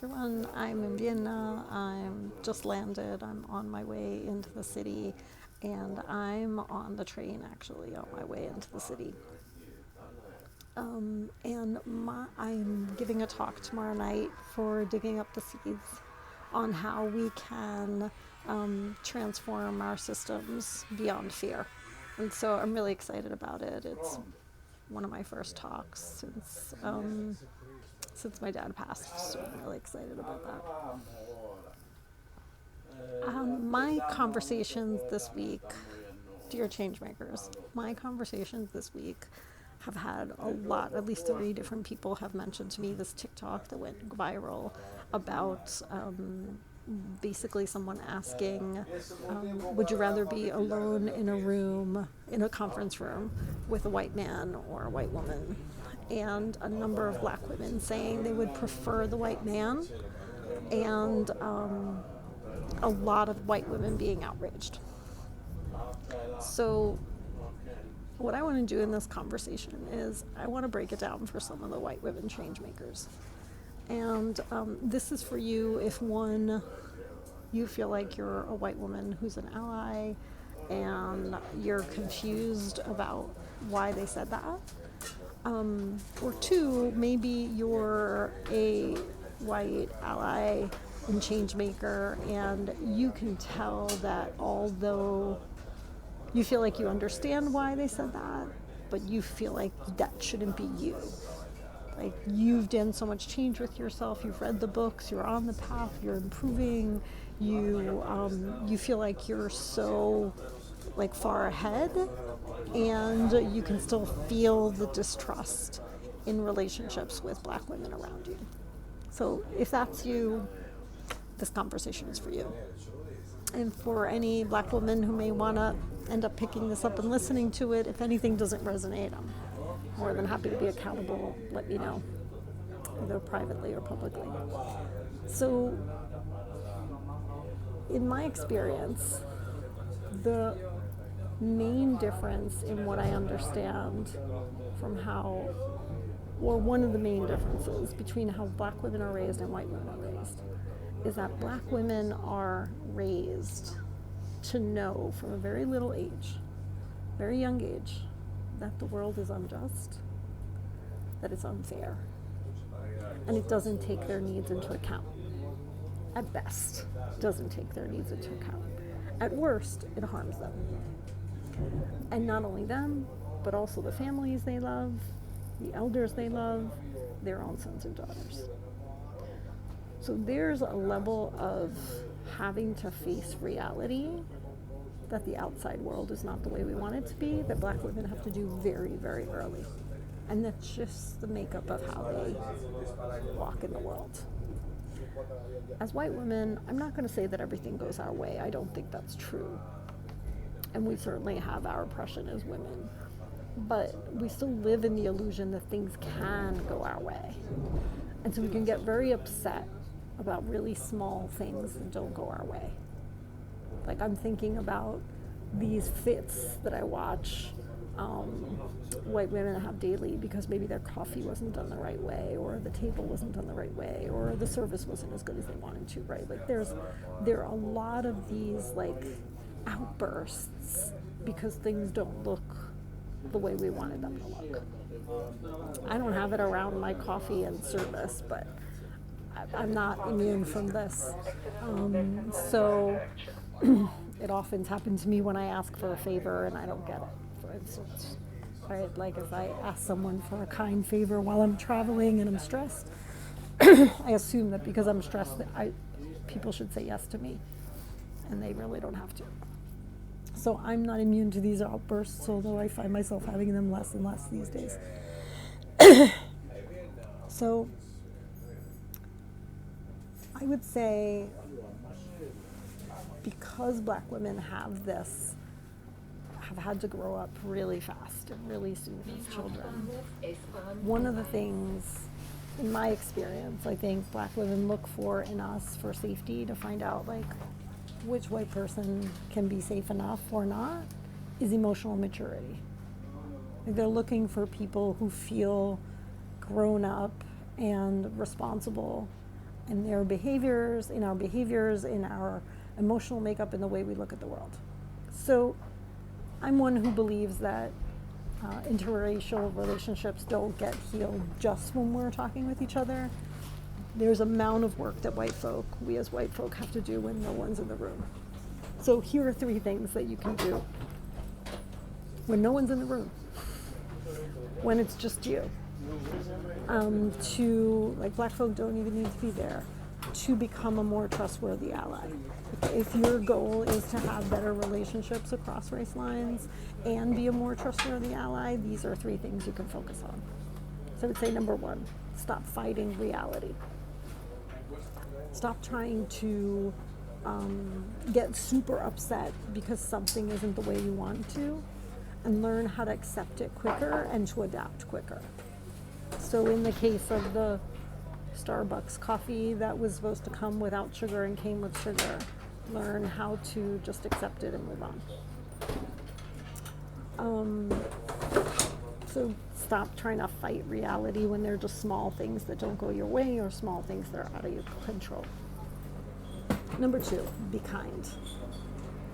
everyone. I'm in Vienna. I'm just landed. I'm on my way into the city, and I'm on the train actually on my way into the city. I'm giving a talk tomorrow night for Digging Up the Seeds on how we can transform our systems beyond fear. And so I'm really excited about it. It's one of my first talks since my dad passed, so I'm really excited about that. My conversations this week, dear changemakers, my conversations this week have had a lot, at least 3 different people have mentioned to me this TikTok that went viral about basically someone asking, would you rather be alone in a room, in a conference room, with a white man or a white woman? And a number of black women saying they would prefer the white man, and a lot of white women being outraged. So what I want to do in this conversation is I want to break it down for some of the white women change makers. And this is for you if, one, you feel like you're a white woman who's an ally and you're confused about why they said that. Or 2, maybe you're a white ally and change maker, and you can tell that although you feel like you understand why they said that, but you feel like that shouldn't be you. Like, you've done so much change with yourself, you've read the books, you're on the path, you're improving, you feel like you're so far ahead, and you can still feel the distrust in relationships with black women around you. So if that's you, this conversation is for you. And for any black woman who may want to end up picking this up and listening to it, if anything doesn't resonate, I'm more than happy to be accountable. Let me know, either privately or publicly. So, in my experience, the main difference in what I understand from how, or one of the main differences between how black women are raised and white women are raised, is that black women are raised to know from a very little age, very young age, that the world is unjust, that it's unfair, and it doesn't take their needs into account. At best, it doesn't take their needs into account. At worst, it harms them. And not only them, but also the families they love, the elders they love, their own sons and daughters. So there's a level of having to face reality that the outside world is not the way we want it to be, that black women have to do very, very early. And that's just the makeup of how they walk in the world. As white women, I'm not going to say that everything goes our way. I don't think that's true. And we certainly have our oppression as women. But we still live in the illusion that things can go our way. And so we can get very upset about really small things that don't go our way. Like, I'm thinking about these fits that I watch white women have daily because maybe their coffee wasn't done the right way, or the table wasn't done the right way, or the service wasn't as good as they wanted to, right? Like, there are a lot of these outbursts because things don't look the way we wanted them to look. I don't have it around my coffee and service, but I'm not immune from this. So it often happens to me when I ask for a favor and I don't get it, for instance. Right? Like, if I ask someone for a kind favor while I'm traveling and I'm stressed, I assume that because I'm stressed that people should say yes to me, and they really don't have to. So I'm not immune to these outbursts, although I find myself having them less and less these days. So I would say, because black women have had to grow up really fast and really soon as children, one of the things, in my experience, I think black women look for in us for safety, to find out which white person can be safe enough or not, is emotional maturity. They're looking for people who feel grown up and responsible in our behaviors, in our emotional makeup, in the way we look at the world. So I'm one who believes that interracial relationships don't get healed just when we're talking with each other. There's amount of work that we as white folk have to do when no one's in the room. So here are 3 things that you can do when no one's in the room, when it's just you. Black folk don't even need to be there, to become a more trustworthy ally. If your goal is to have better relationships across race lines and be a more trustworthy ally, these are 3 things you can focus on. So I would say number 1, stop fighting reality. Stop trying to get super upset because something isn't the way you want to, and learn how to accept it quicker and to adapt quicker. So in the case of the Starbucks coffee that was supposed to come without sugar and came with sugar, learn how to just accept it and move on. So stop trying to fight reality when they're just small things that don't go your way or small things that are out of your control. Number 2, be kind.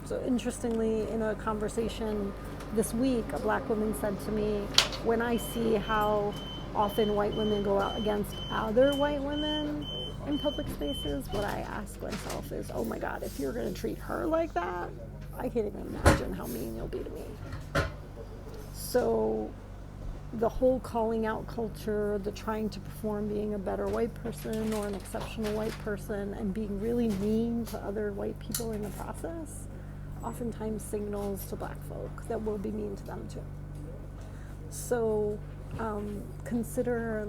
So interestingly, in a conversation this week, a black woman said to me, when I see how often white women go out against other white women in public spaces, what I ask myself is, oh my God, if you're going to treat her like that, I can't even imagine how mean you'll be to me. So the whole calling out culture, the trying to perform being a better white person or an exceptional white person and being really mean to other white people in the process, oftentimes signals to black folk that we'll be mean to them too. So consider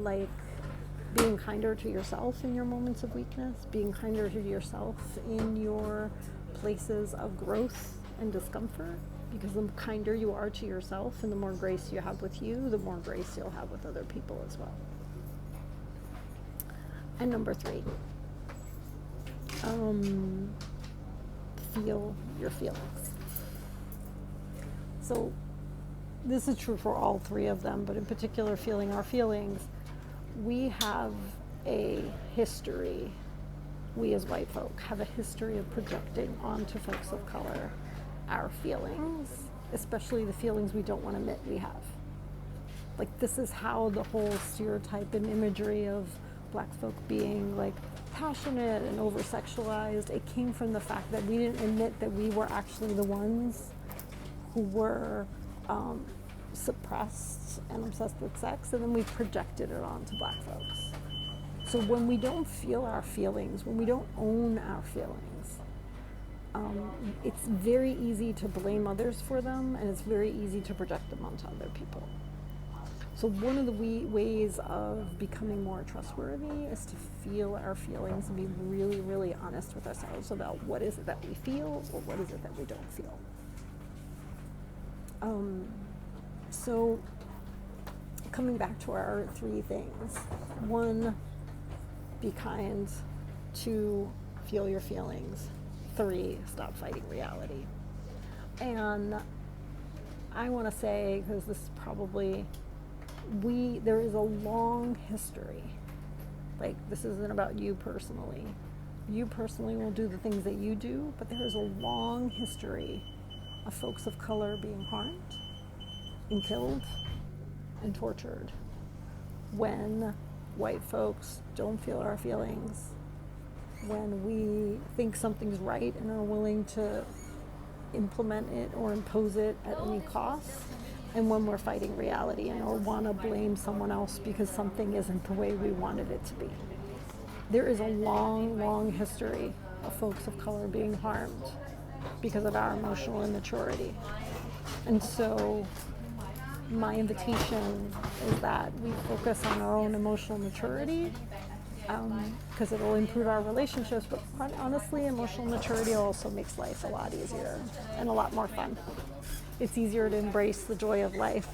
being kinder to yourself in your moments of weakness, being kinder to yourself in your places of growth and discomfort, because the kinder you are to yourself and the more grace you have with you, the more grace you'll have with other people as well. And number 3, feel your feelings. So this is true for all 3 of them, but in particular, feeling our feelings. We have a history, we as white folk have a history of projecting onto folks of color our feelings, especially the feelings we don't want to admit we have. This is how the whole stereotype and imagery of black folk being passionate and over-sexualized, it came from the fact that we didn't admit that we were actually the ones who were suppressed and obsessed with sex, and then we projected it onto black folks. So when we don't feel our feelings, when we don't own our feelings, it's very easy to blame others for them, and it's very easy to project them onto other people. So one of the ways of becoming more trustworthy is to feel our feelings and be really, really honest with ourselves about what is it that we feel or what is it that we don't feel. So coming back to our 3 things. 1, be kind. 2, feel your feelings. 3, stop fighting reality. And I want to say, because this is probably, there is a long history. This isn't about you personally. You personally will do the things that you do, but there is a long history of folks of color being harmed and killed and tortured when white folks don't feel our feelings, when we think something's right and are willing to implement it or impose it at any cost, and when we're fighting reality and or want to blame someone else because something isn't the way we wanted it to be. There is a long, long history of folks of color being harmed because of our emotional immaturity. And so my invitation is that we focus on our own emotional maturity, because it'll improve our relationships, but honestly, emotional maturity also makes life a lot easier and a lot more fun. It's easier to embrace the joy of life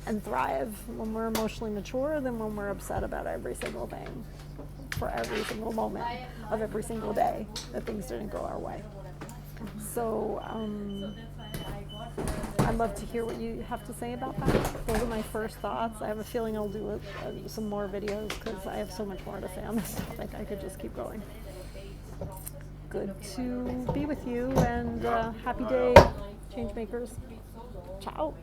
and thrive when we're emotionally mature than when we're upset about every single thing for every single moment of every single day that things didn't go our way. So I'd love to hear what you have to say about that. Those are my first thoughts. I have a feeling I'll do some more videos because I have so much more to say on this topic. I could just keep going. Good to be with you, and happy day, change makers. Ciao.